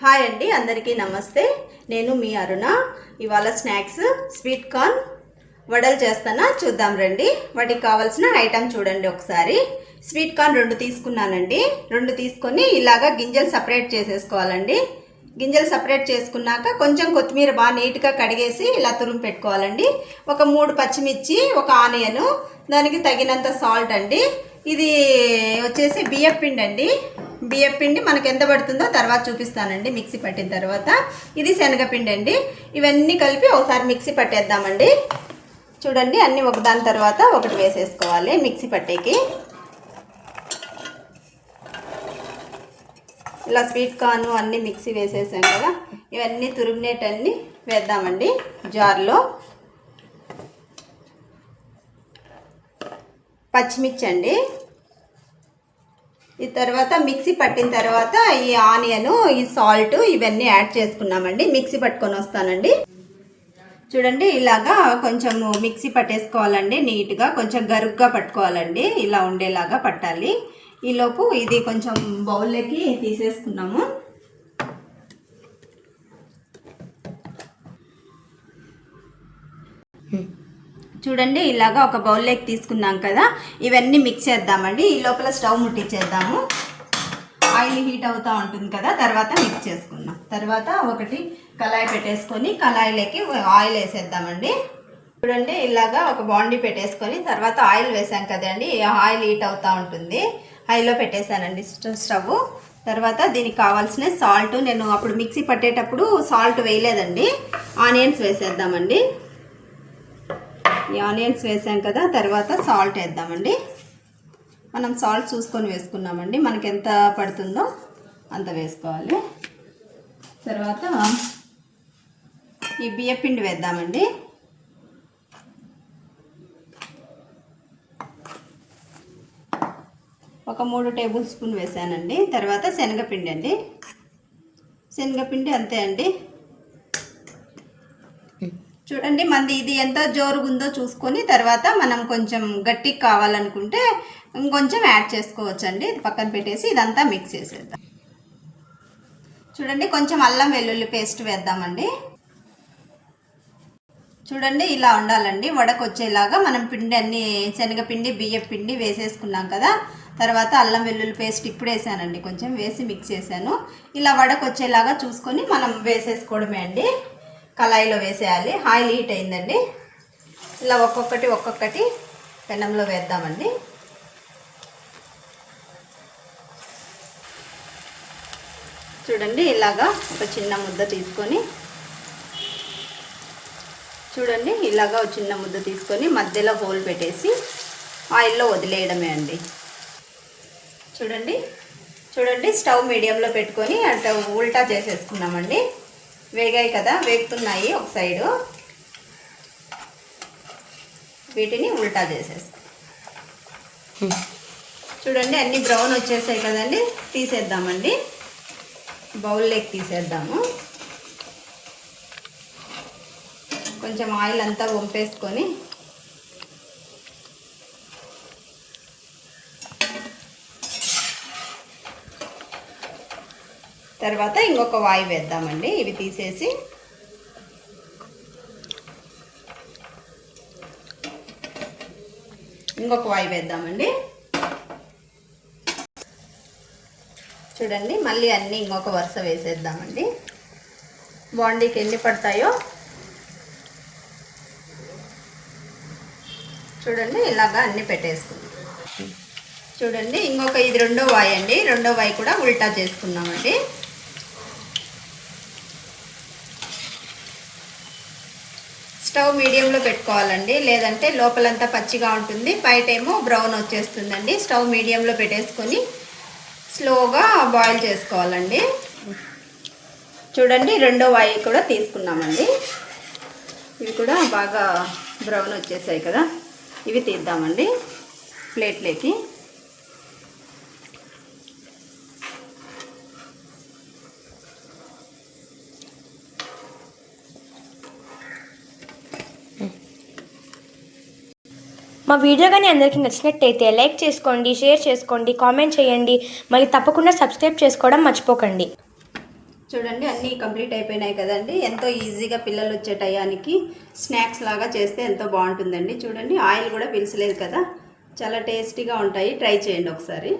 Hi అండి, అందరికీ నమస్తే. నేను మీ అరుణ. ఇవాళ స్నాక్స్ స్వీట్ కార్న్ వడలు చేస్తానా, చూద్దాం రండి. వాటికి కావాల్సిన ఐటమ్ చూడండి ఒకసారి. స్వీట్ కార్న్ 2 తీసుకున్నానండి. 2 తీసుకొని ఇలాగా గింజలు సపరేట్ చేసేసుకోవాలండి. గింజలు సపరేట్ చేసుకున్నాక కొంచెం కొత్తిమీర బాగా నీట్గా కడిగేసి ఇలా తురుము పెట్టుకోవాలండి. ఒక 3 పచ్చిమిర్చి, ఒక ఆనియను, దానికి తగినంత సాల్ట్ అండి. ఇది వచ్చేసి బియ్యపిండి అండి. బియ్యపిండి మనకు ఎంత పడుతుందో తర్వాత చూపిస్తానండి మిక్సీ పట్టిన తర్వాత. ఇది శనగపిండి అండి. ఇవన్నీ కలిపి ఒకసారి మిక్సీ పట్టేద్దామండి. చూడండి, అన్నీ ఒకదాని తర్వాత ఒకటి వేసేసుకోవాలి మిక్సీ పట్టేకి. ఇలా స్వీట్ కార్న్ అన్నీ మిక్సీ వేసేసాం కదా, ఇవన్నీ తురిమినేటన్నీ వేద్దామండి జార్లో. పచ్చిమిర్చి అండి. ఈ తర్వాత మిక్సీ పట్టిన తర్వాత ఈ ఆనియన్, ఈ సాల్ట్ ఇవన్నీ యాడ్ చేసుకున్నామండి. మిక్సీ పట్టుకొని వస్తానండి. చూడండి, ఇలాగా కొంచెం మిక్సీ పట్టేసుకోవాలండి నీట్గా. కొంచెం గరుగ్గా పట్టుకోవాలండి, ఇలా ఉండేలాగా పట్టాలి. ఈలోపు ఇది కొంచెం బౌల్లోకి తీసేసుకున్నాము. చూడండి, ఇలాగా ఒక బౌల్లోకి తీసుకున్నాం కదా, ఇవన్నీ మిక్స్ చేద్దామండి. ఈ లోపల స్టవ్ ముట్టించేద్దాము. ఆయిల్ హీట్ అవుతూ ఉంటుంది కదా, తర్వాత మిక్స్ చేసుకుందాం. తర్వాత ఒకటి కళాయి పెట్టేసుకొని కళాయిలోకి ఆయిల్ వేసేద్దామండి. చూడండి, ఇలాగా ఒక బాండీ పెట్టేసుకొని తర్వాత ఆయిల్ వేసాం కదండి, ఆయిల్ హీట్ అవుతూ ఉంటుంది. హైలో పెట్టేశానండి స్టవ్. తర్వాత దీనికి కావాల్సిన సాల్ట్, నేను అప్పుడు మిక్సీ పట్టేటప్పుడు సాల్ట్ వేయలేదండి. ఆనియన్స్ వేసేద్దామండి. ఈ ఆనియన్స్ వేసాం కదా, తర్వాత సాల్ట్ వేద్దామండి. మనం సాల్ట్ చూసుకొని వేసుకున్నామండి, మనకి ఎంత పడుతుందో అంత వేసుకోవాలి. తర్వాత ఈ బియ్యపిండి వేద్దామండి. ఒక 3 టేబుల్ స్పూన్ వేసానండి. తర్వాత శనగపిండి అండి. శనగపిండి అంతే అండి. చూడండి, మంది ఇది ఎంత జోరుగుందో చూసుకొని తర్వాత మనం కొంచెం గట్టిగా కావాలనుకుంటే ఇంకొంచెం యాడ్ చేసుకోవచ్చండి. ఇది పక్కన పెట్టేసి ఇదంతా మిక్స్ చేసేద్దాం. చూడండి, కొంచెం అల్లం వెల్లుల్లి పేస్ట్ వేద్దామండి. చూడండి, ఇలా ఉండాలండి వడకు వచ్చేలాగా. మనం పిండి అన్నీ శనగపిండి, బియ్యం పిండి వేసేసుకున్నాం కదా, తర్వాత అల్లం వెల్లుల్లి పేస్ట్ ఇప్పుడు వేసానండి, కొంచెం వేసి మిక్స్ చేశాను. ఇలా వడకు వచ్చేలాగా చూసుకొని మనం వేసేసుకోవడమే అండి. కళాయిలో వేసేయాలి. ఆయిల్ హీట్ అయిందండి. ఇలా ఒక్కొక్కటి పెనంలో వేద్దామండి. చూడండి, ఇలాగా ఒక చిన్న ముద్ద తీసుకొని, చూడండి ఇలాగా ఒక చిన్న ముద్ద తీసుకొని మధ్యలో హోల్ పెట్టేసి ఆయిల్లో వదిలేయడమే అండి. చూడండి స్టవ్ మీడియంలో పెట్టుకొని అట్లా ఉల్టా చేసేసుకున్నామండి. వేగాయి కదా, వేగుతున్నాయి ఒక సైడు. వీటిని ఉల్టా చేసేస్తాం. చూడండి, అన్నీ బ్రౌన్ వచ్చేసాయి కదండి, తీసేద్దామండి. బౌల్లోకి తీసేద్దాము. కొంచెం ఆయిల్ అంతా వంపేసుకొని తర్వాత ఇంకొక వాయి వేద్దామండి. ఇవి తీసేసి ఇంకొక వాయి వేద్దామండి. చూడండి, మళ్ళీ అన్నీ ఇంకొక వరుస వేసేద్దామండి. బాండీకి ఎన్ని పడతాయో చూడండి, ఇలాగా అన్నీ పెట్టేసుకుందాం. చూడండి, ఇంకొక ఇది రెండో వాయి అండి. రెండో వాయి కూడా ఉల్టా చేసుకున్నామండి. స్టవ్ మీడియంలో పెట్టుకోవాలండి, లేదంటే లోపలంతా పచ్చిగా ఉంటుంది, బయటేమో బ్రౌన్ వచ్చేస్తుందండి. స్టవ్ మీడియంలో పెట్టేసుకొని స్లోగా బాయిల్ చేసుకోవాలండి. చూడండి, రెండో వాయి కూడా తీసుకున్నామండి. ఇవి కూడా బాగా బ్రౌన్ వచ్చేసాయి కదా, ఇవి తీద్దామండి ప్లేట్లోకి. మా వీడియో కానీ అందరికీ నచ్చినట్టయితే లైక్ చేసుకోండి, షేర్ చేసుకోండి, కామెంట్ చేయండి. మళ్ళీ తప్పకుండా సబ్స్క్రైబ్ చేసుకోవడం మర్చిపోకండి. చూడండి అన్నీ కంప్లీట్ అయిపోయినాయి కదండి. ఎంతో ఈజీగా పిల్లలు వచ్చే టయానికి స్నాక్స్ లాగా చేస్తే ఎంతో బాగుంటుందండి. చూడండి ఆయిల్ కూడా పీల్చలేదు కదా, చాలా టేస్టీగా ఉంటాయి. ట్రై చేయండి ఒకసారి.